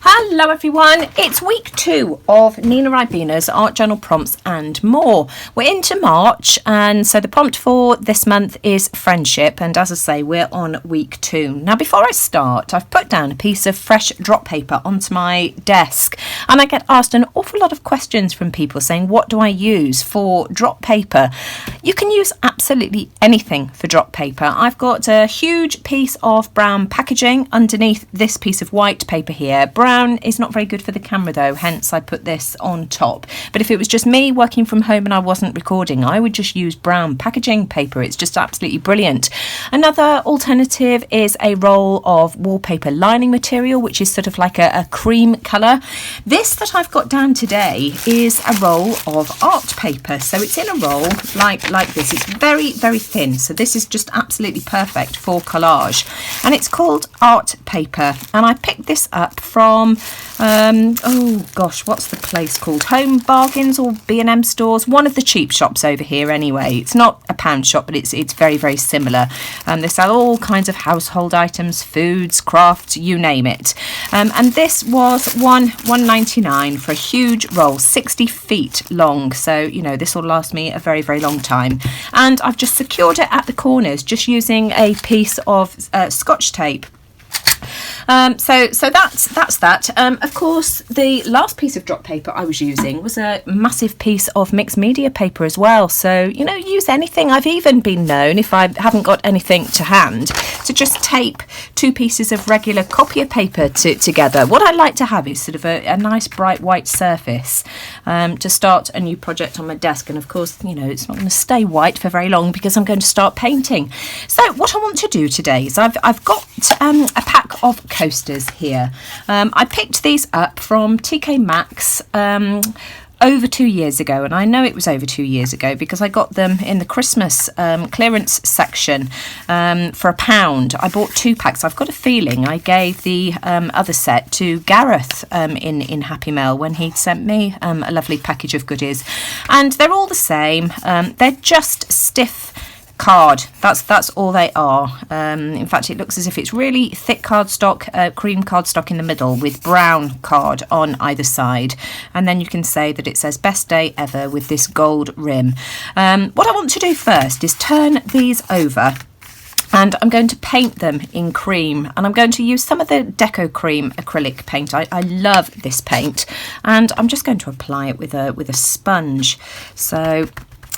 Hello everyone, it's week 2 of Nina Ribena's Art Journal Prompts and More. We're into March, and so the prompt for this month is friendship, and as I say, we're on week 2. Now before I start, I've put down a piece of fresh drop paper onto my desk, and I get asked an awful lot of questions from people saying, what do I use for drop paper? You can use absolutely anything for drop paper. I've got a huge piece of brown packaging underneath this piece of white paper here. Brown is not very good for the camera though, hence I put this on top. But if it was just me working from home and I wasn't recording, I would just use brown packaging paper. It's just absolutely brilliant. Another alternative is a roll of wallpaper lining material, which is sort of like a cream colour. This that I've got down today is a roll of art paper. So it's in a roll like this. It's very, very thin. So this is just absolutely perfect for collage. And it's called art paper. And I picked this up from oh gosh, what's the place called? Home Bargains or B&M stores, one of the cheap shops over here anyway. It's not a pound shop, but it's very, very similar. They sell all kinds of household items, foods, crafts, you name it. And this was $1.99 for a huge roll, 60 feet long. So, you know, this will last me a very, very long time. And I've just secured it at the corners just using a piece of Scotch tape. So that's that. Of course, the last piece of drop paper I was using was a massive piece of mixed media paper as well. So, you know, use anything. I've even been known, if I haven't got anything to hand, to just tape 2 pieces of regular copier paper together. What I like to have is sort of a nice bright white surface to start a new project on my desk. And of course, you know, it's not going to stay white for very long because I'm going to start painting. So what I want to do today is I've got a pack of coasters here. I picked these up from TK Maxx over 2 years ago, and I know it was over 2 years ago because I got them in the Christmas clearance section for £1. I bought 2 packs. I've got a feeling I gave the other set to Gareth in Happy Mail when he sent me a lovely package of goodies, and they're all the same. They're just stiff card. That's all they are. In fact, it looks as if it's really thick cardstock, cream cardstock in the middle with brown card on either side, and then you can say that it says best day ever with this gold rim. What I want to do first is turn these over, and I'm going to paint them in cream, and I'm going to use some of the Deco Cream acrylic paint. I love this paint, and I'm just going to apply it with a sponge. So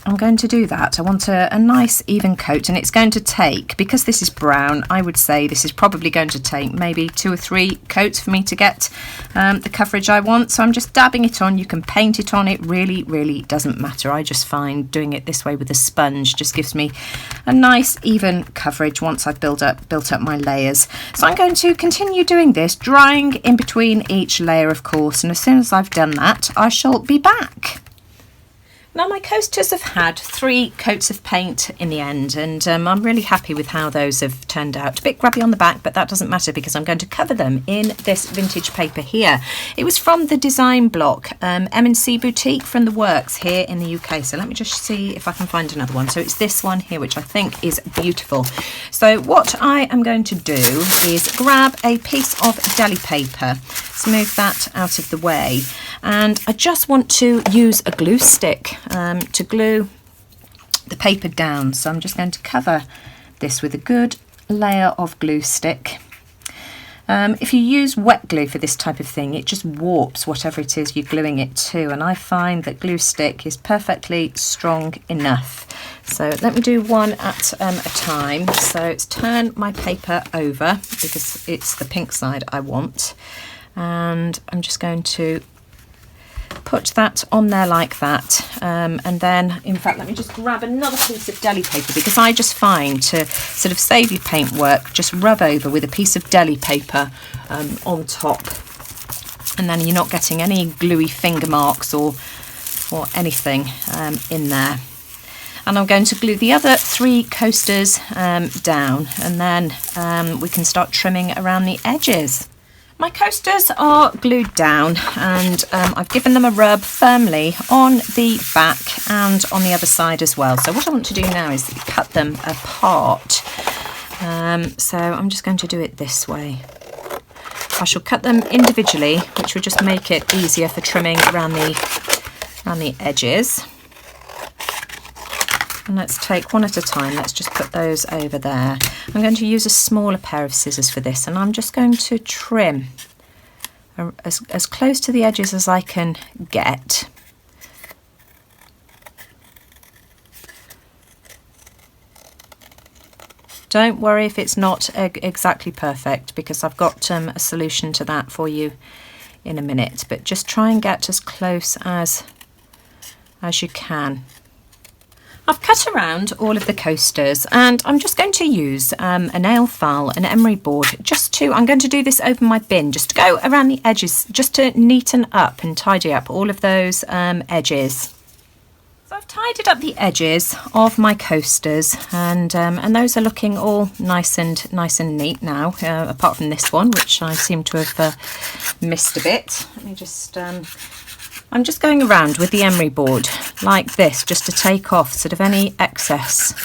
I'm going to do that. I want a nice even coat, and it's going to take, because this is brown, I would say this is probably going to take maybe 2 or 3 coats for me to get the coverage I want. So I'm just dabbing it on. You can paint it on. It really, really doesn't matter. I just find doing it this way with a sponge just gives me a nice even coverage once I've built up my layers. So I'm going to continue doing this, drying in between each layer, of course, and as soon as I've done that, I shall be back. Now my coasters have had 3 coats of paint in the end, and I'm really happy with how those have turned out. A bit grubby on the back, but that doesn't matter because I'm going to cover them in this vintage paper here. It was from the design block, M&C Boutique from the Works here in the UK. So let me just see if I can find another one. So it's this one here, which I think is beautiful. So what I am going to do is grab a piece of deli paper, smooth that out of the way, and I just want to use a glue stick to glue the paper down. So I'm just going to cover this with a good layer of glue stick. If you use wet glue for this type of thing, it just warps whatever it is you're gluing it to, and I find that glue stick is perfectly strong enough. So let me do one at a time. So it's turn my paper over because it's the pink side I want, and I'm just going to put that on there like that, and then, in fact, let me just grab another piece of deli paper, because I just find to sort of save your paint work, just rub over with a piece of deli paper on top, and then you're not getting any gluey finger marks or anything in there. And I'm going to glue the other 3 coasters down, and then we can start trimming around the edges. My coasters are glued down, and I've given them a rub firmly on the back and on the other side as well. So what I want to do now is cut them apart. So I'm just going to do it this way. I shall cut them individually, which will just make it easier for trimming around the edges. And let's take one at a time. Let's just put those over there. I'm going to use a smaller pair of scissors for this, and I'm just going to trim as close to the edges as I can get. Don't worry if it's not exactly perfect, because I've got a solution to that for you in a minute, but just try and get as close as you can. I've cut around all of the coasters, and I'm just going to use a nail file, an emery board, I'm going to do this over my bin, just to go around the edges, just to neaten up and tidy up all of those edges. So I've tidied up the edges of my coasters, and those are looking all nice and neat now, apart from this one, which I seem to have missed a bit. Let me just... I'm just going around with the emery board like this, just to take off sort of any excess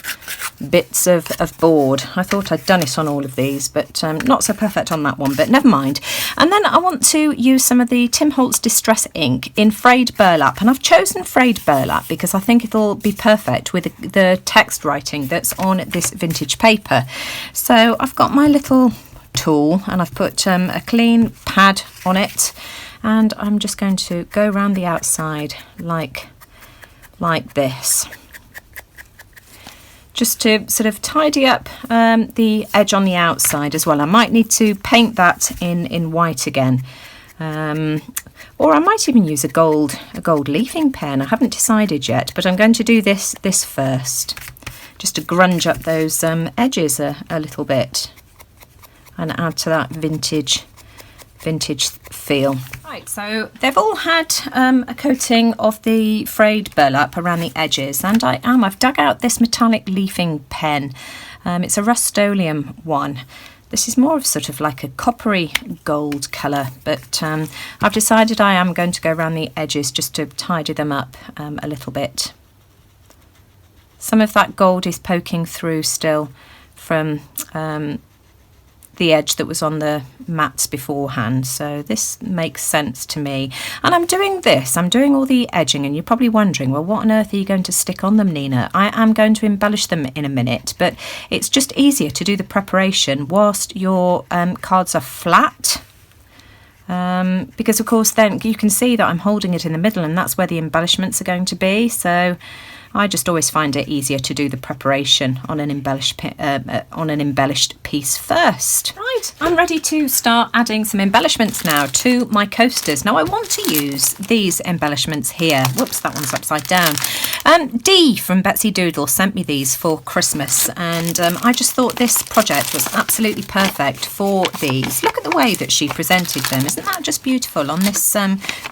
bits of board. I thought I'd done it on all of these, but not so perfect on that one, but never mind. And then I want to use some of the Tim Holtz Distress ink in frayed burlap, and I've chosen frayed burlap because I think it'll be perfect with the text writing that's on this vintage paper. So I've got my little tool, and I've put a clean pad on it, and I'm just going to go around the outside like this, just to sort of tidy up the edge on the outside as well. I might need to paint that in white again, or I might even use a gold leafing pen. I haven't decided yet, but I'm going to do this first, just to grunge up those edges a little bit and add to that vintage feel. Right, so they've all had a coating of the frayed burlap around the edges, and I've dug out this metallic leafing pen. It's a Rust-Oleum one. This is more of sort of like a coppery gold colour, but I've decided I am going to go around the edges just to tidy them up a little bit. Some of that gold is poking through still from the edge that was on the mats beforehand, so this makes sense to me. And I'm doing all the edging, and you're probably wondering, well, what on earth are you going to stick on them, Nina? I am going to embellish them in a minute, but it's just easier to do the preparation whilst your cards are flat, because of course then you can see that I'm holding it in the middle, and that's where the embellishments are going to be. So I just always find it easier to do the preparation on an embellished piece first. Right, I'm ready to start adding some embellishments now to my coasters. Now I want to use these embellishments here. Whoops, that one's upside down. Dee from Betsy Doodle sent me these for Christmas, and I just thought this project was absolutely perfect for these. Look at the way that she presented them. Isn't that just beautiful on this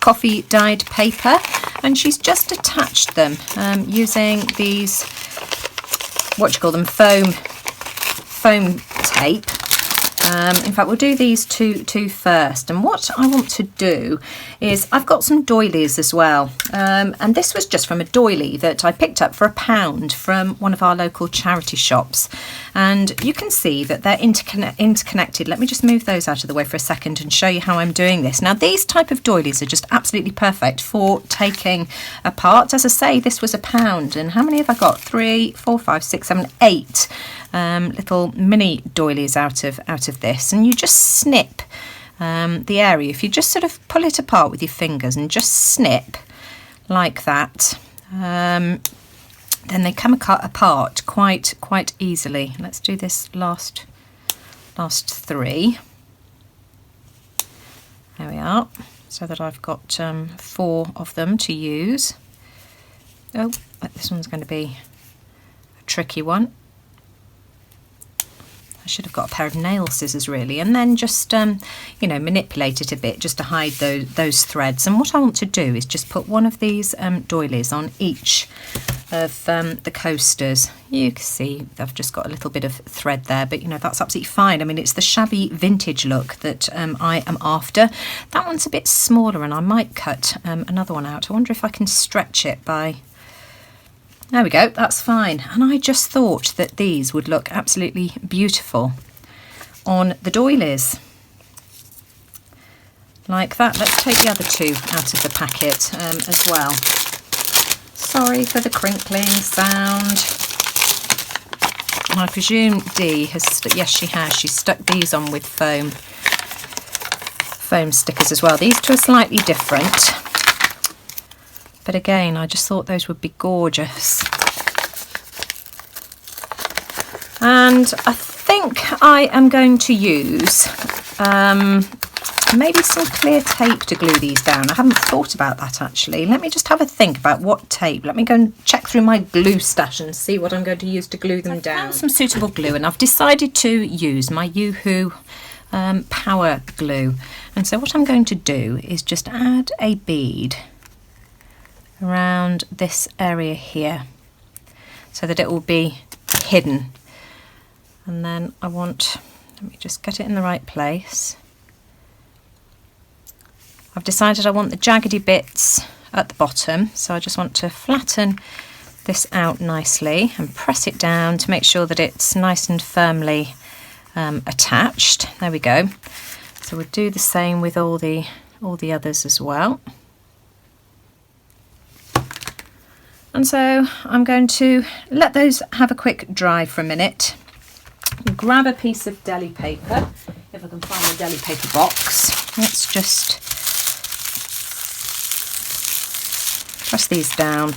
coffee dyed paper? And she's just attached them using these, what do you call them, foam tape. In fact, we'll do these two first. And what I want to do is, I've got some doilies as well. And this was just from a doily that I picked up for £1 from one of our local charity shops. And you can see that they're interconnected. Let me just move those out of the way for a second and show you how I'm doing this. Now, these type of doilies are just absolutely perfect for taking apart. As I say, this was £1. And how many have I got? 3, 4, 5, 6, 7, 8 little mini doilies out of this, and you just snip the area. If you just sort of pull it apart with your fingers and just snip like that, then they come apart quite easily. Let's do this last 3. There we are, so that I've got 4 of them to use. Oh, this one's going to be a tricky one. I should have got a pair of nail scissors really, and then just manipulate it a bit just to hide those threads. And what I want to do is just put one of these doilies on each of the coasters. You can see I've just got a little bit of thread there, but that's absolutely fine. I mean, it's the shabby vintage look that I am after. That one's a bit smaller, and I might cut another one out. I wonder if I can stretch it by... There we go, that's fine. And I just thought that these would look absolutely beautiful on the doilies. like that. Let's take the other two out of the packet as well. Sorry for the crinkling sound. And I presume Dee has, yes she has, she's stuck these on with foam stickers as well. These two are slightly different, but again I just thought those would be gorgeous. And I think I am going to use maybe some clear tape to glue these down. I haven't thought about that actually. Let me just have a think about what tape. Let me go and check through my glue stash and see what I'm going to use to glue them down. I found some suitable glue and I've decided to use my Yoo-Hoo power glue. And so what I'm going to do is just add a bead around this area here so that it will be hidden. And then I want, let me just get it in the right place. I've decided I want the jaggedy bits at the bottom, so I just want to flatten this out nicely and press it down to make sure that it's nice and firmly attached. There we go. So we'll do the same with all the others as well. And so I'm going to let those have a quick dry for a minute. Grab a piece of deli paper, if I can find a deli paper box. Let's just press these down.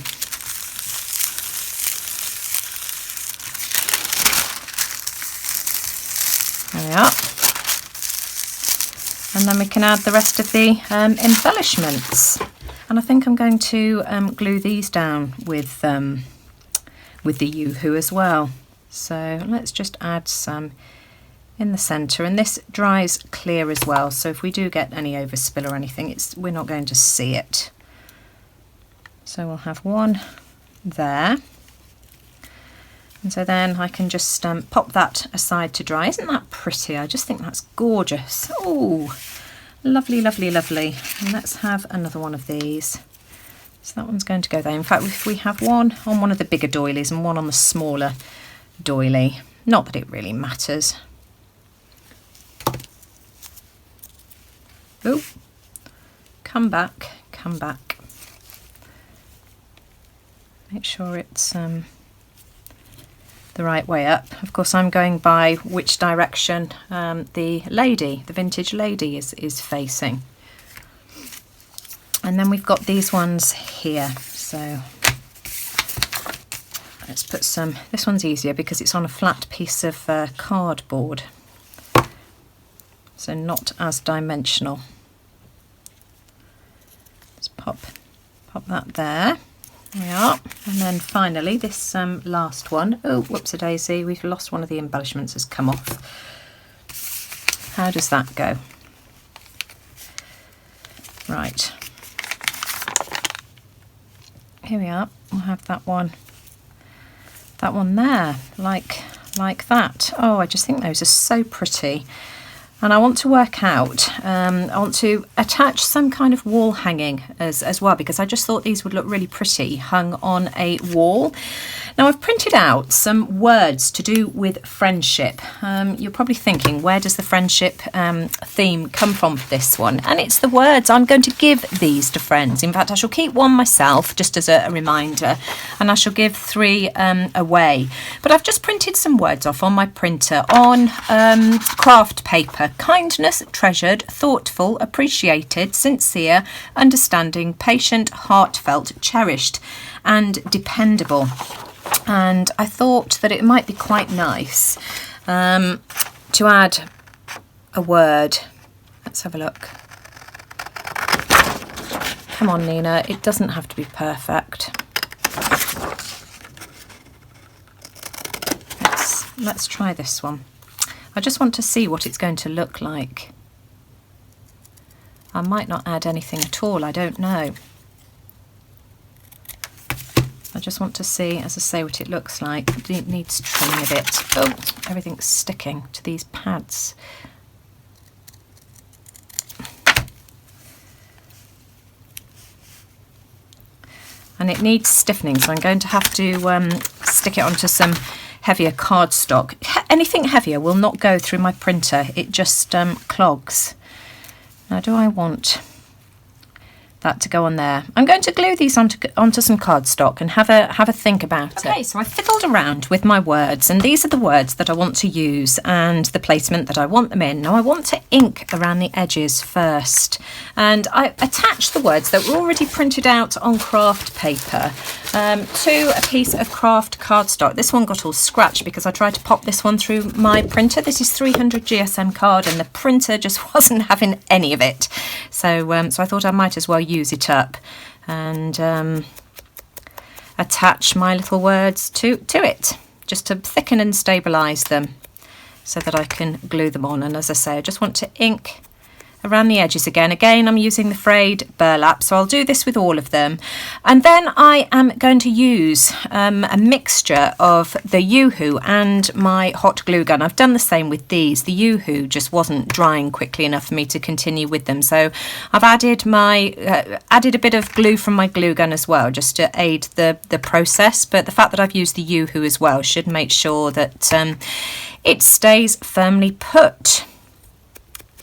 There we are. And then we can add the rest of the embellishments. And I think I'm going to glue these down with the Yoo-Hoo as well. So let's just add some in the centre, and this dries clear as well, so if we do get any overspill or anything, we're not going to see it. So we'll have one there, and so then I can just pop that aside to dry. Isn't that pretty? I just think that's gorgeous. Oh, lovely, lovely, lovely. And let's have another one of these. So that one's going to go there. In fact, if we have one on one of the bigger doilies and one on the smaller doily, not that it really matters. Oh, come back, come back. Make sure it's the right way up. Of course, I'm going by which direction the vintage lady is facing. And then we've got these ones here, so let's put some, this one's easier because it's on a flat piece of cardboard, so not as dimensional. Let's pop that there. There we are. And then finally this last one. Oh, whoops-a-daisy, we've lost one of the embellishments, has come off. How does that go? Right. Here we are. We'll have that one there, like that. Oh, I just think those are so pretty. And I want to work out, I want to attach some kind of wall hanging as well, because I just thought these would look really pretty hung on a wall. Now I've printed out some words to do with friendship. You're probably thinking, where does the friendship theme come from for this one? And it's the words I'm going to give these to friends. In fact, I shall keep one myself just as a reminder, and I shall give 3 away. But I've just printed some words off on my printer on craft paper. Kindness, treasured, thoughtful, appreciated, sincere, understanding, patient, heartfelt, cherished, and dependable. And I thought that it might be quite nice to add a word. Let's have a look. Come on, Nina, it doesn't have to be perfect. Let's try this one. I just want to see what it's going to look like. I might not add anything at all, I don't know. I just want to see, as I say, what it looks like. It needs trimming a bit. Oh, everything's sticking to these pads. And it needs stiffening, so I'm going to have to stick it onto some heavier cardstock. Anything heavier will not go through my printer, it just clogs. Now, do I want that to go on there? I'm going to glue these onto some cardstock and have a think about it. Okay, so I fiddled around with my words, and these are the words that I want to use and the placement that I want them in. Now I want to ink around the edges first, and I attached the words that were already printed out on craft paper to a piece of craft cardstock. This one got all scratched because I tried to pop this one through my printer. This is 300 GSM card and the printer just wasn't having any of it. So I thought I might as well use it up and attach my little words to it, just to thicken and stabilise them so that I can glue them on. And as I say, I just want to ink around the edges again. Again, I'm using the frayed burlap, so I'll do this with all of them. And then I am going to use a mixture of the Yoo-Hoo and my hot glue gun. I've done the same with these. The Yoo-Hoo just wasn't drying quickly enough for me to continue with them, so I've added added a bit of glue from my glue gun as well, just to aid the process. But the fact that I've used the Yoo-Hoo as well should make sure that it stays firmly put.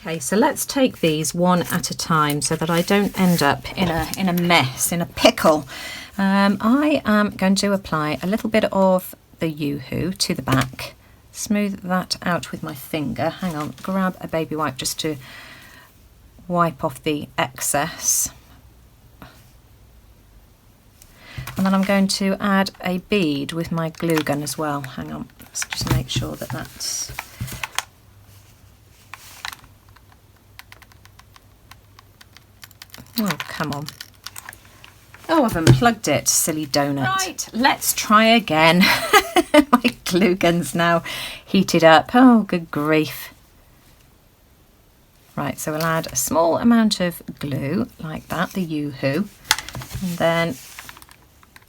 Okay, so let's take these one at a time so that I don't end up in a mess, in a pickle. I am going to apply a little bit of the Yoo-Hoo to the back, smooth that out with my finger. Hang on, grab a baby wipe just to wipe off the excess. And then I'm going to add a bead with my glue gun as well. Hang on, let's just make sure that that's... Oh, come on. Oh, I've unplugged it, silly donut. Right, let's try again. My glue gun's now heated up. Oh, good grief. Right, so we'll add a small amount of glue, like that, the Yoo-Hoo. And then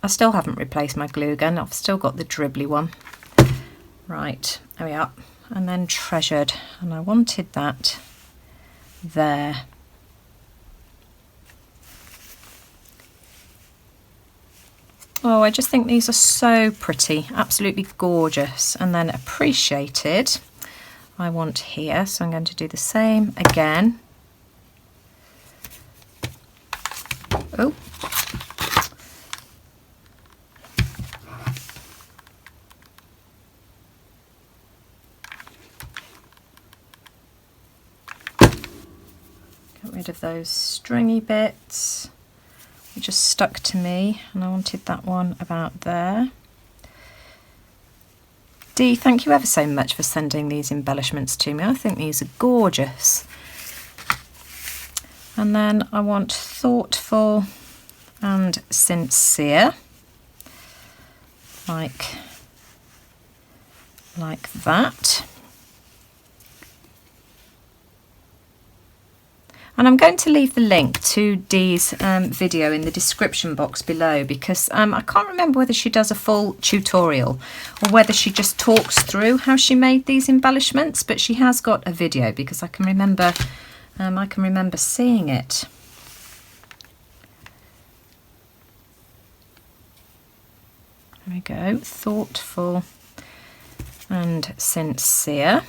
I still haven't replaced my glue gun. I've still got the dribbly one. Right, there we are. And then Treasured. And I wanted that there. Oh, I just think these are so pretty, absolutely gorgeous. And then Appreciated, I want here, so I'm going to do the same again. Oh. Get rid of those stringy bits. It just stuck to me, and I wanted that one about there. Dee, thank you ever so much for sending these embellishments to me. I think these are gorgeous. And then I want Thoughtful and Sincere, like that. And I'm going to leave the link to Dee's video in the description box below, because I can't remember whether she does a full tutorial or whether she just talks through how she made these embellishments, but she has got a video because I can remember seeing it. There we go, Thoughtful and Sincere.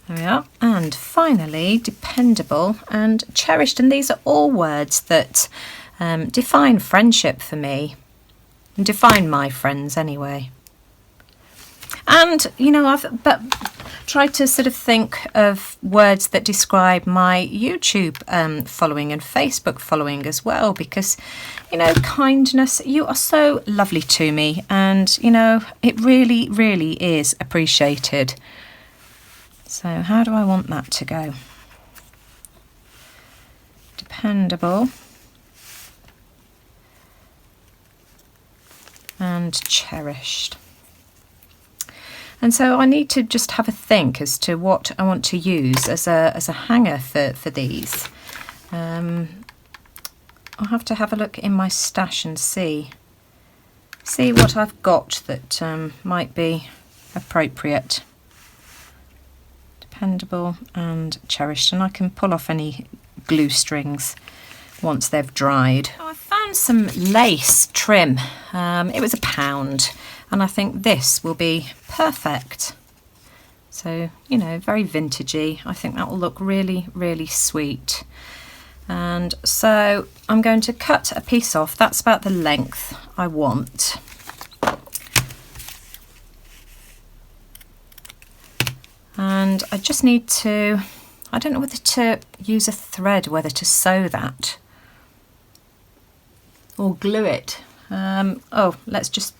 There we are. And finally, Dependable and Cherished. And these are all words that define friendship for me, and define my friends anyway. And, you know, I've tried to sort of think of words that describe my YouTube following and Facebook following as well, because, you know, kindness, you are so lovely to me, and, you know, it really, really is appreciated. So how do I want that to go? Dependable and Cherished. And so I need to just have a think as to what I want to use as a hanger for these. I'll have to have a look in my stash and see what I've got that might be appropriate. dependable and cherished. And I can pull off any glue strings once they've dried. I found some lace trim. It was £1, and I think this will be perfect. So, you know, very vintagey. I think that will look really, really sweet. And so I'm going to cut a piece off. That's about the length I want. And I just need to, I don't know whether to use a thread, whether to sew that or glue it. Let's just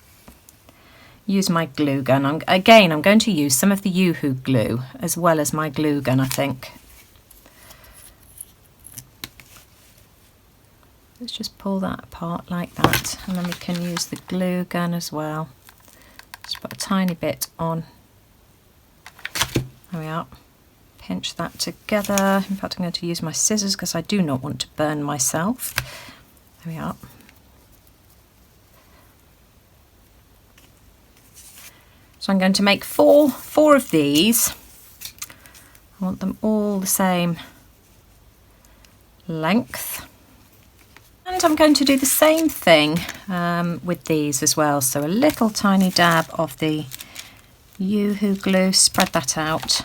use my glue gun. I'm going to use some of the Yoo-Hoo glue as well as my glue gun, I think. Let's just pull that apart like that, and then we can use the glue gun as well. Just put a tiny bit on. There we are. Pinch that together. In fact, I'm going to use my scissors because I do not want to burn myself. There we are. So I'm going to make four of these. I want them all the same length. And I'm going to do the same thing with these as well. So a little tiny dab of the Yoo-Hoo glue, spread that out.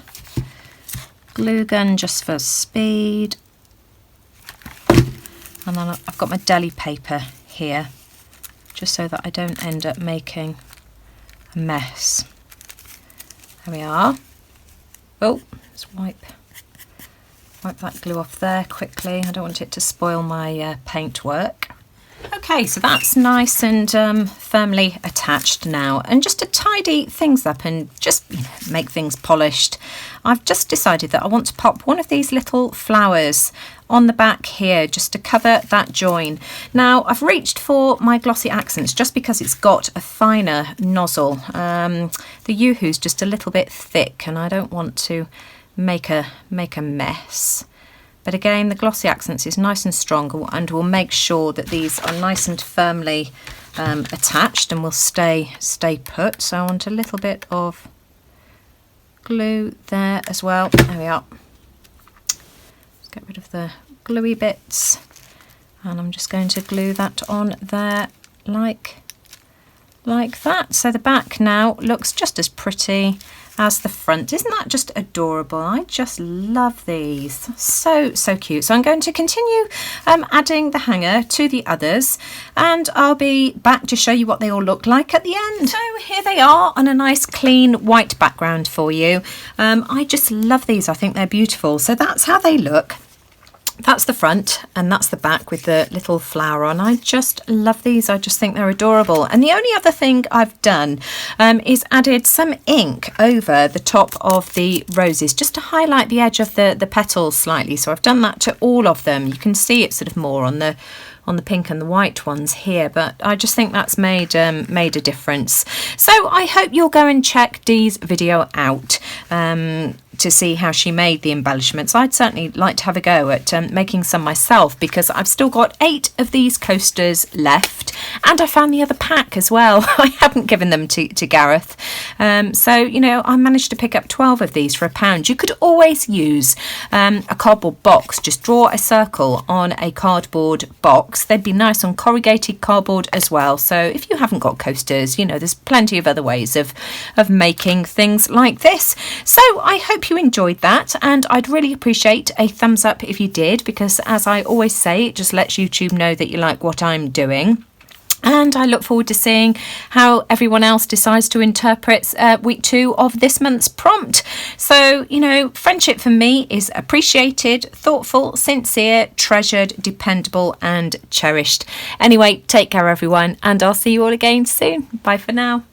Glue gun just for speed. And then I've got my deli paper here, just so that I don't end up making a mess. There we are. Oh, let's wipe that glue off there quickly. I don't want it to spoil my paintwork. Okay, so that's nice and firmly attached now. And just to tidy things up and just make things polished, I've just decided that I want to pop one of these little flowers on the back here just to cover that join. Now, I've reached for my Glossy Accents just because it's got a finer nozzle. The Yoo-Hoo's just a little bit thick and I don't want to make a mess. But again, the Glossy Accents is nice and strong and will make sure that these are nice and firmly attached and will stay put. So I want a little bit of glue there as well. There we are. Let's get rid of the gluey bits. And I'm just going to glue that on there like that. So the back now looks just as pretty as the front. Isn't that just adorable? I just love these. So cute. So I'm going to continue adding the hanger to the others, and I'll be back to show you what they all look like at the end. So here they are on a nice clean white background for you. I just love these. I think they're beautiful. So that's how they look. That's the front and that's the back with the little flower on. I just love these. I just think they're adorable. And the only other thing I've done is added some ink over the top of the roses just to highlight the edge of the petals slightly. So I've done that to all of them. You can see it sort of more on the pink and the white ones here, but I just think that's made a difference. So I hope you'll go and check Dee's video out to see how she made the embellishments. I'd certainly like to have a go at making some myself, because I've still got 8 of these coasters left, and I found the other pack as well. I haven't given them to Gareth. So, you know, I managed to pick up 12 of these for £1. You could always use a cardboard box. Just draw a circle on a cardboard box. They'd be nice on corrugated cardboard as well. So if you haven't got coasters, you know, there's plenty of other ways of making things like this. So I hope you enjoyed that, and I'd really appreciate a thumbs up if you did, because as I always say, it just lets YouTube know that you like what I'm doing. And I look forward to seeing how everyone else decides to interpret week 2 of this month's prompt. So, you know, friendship for me is appreciated, thoughtful, sincere, treasured, dependable and cherished. Anyway, take care everyone, and I'll see you all again soon. Bye for now.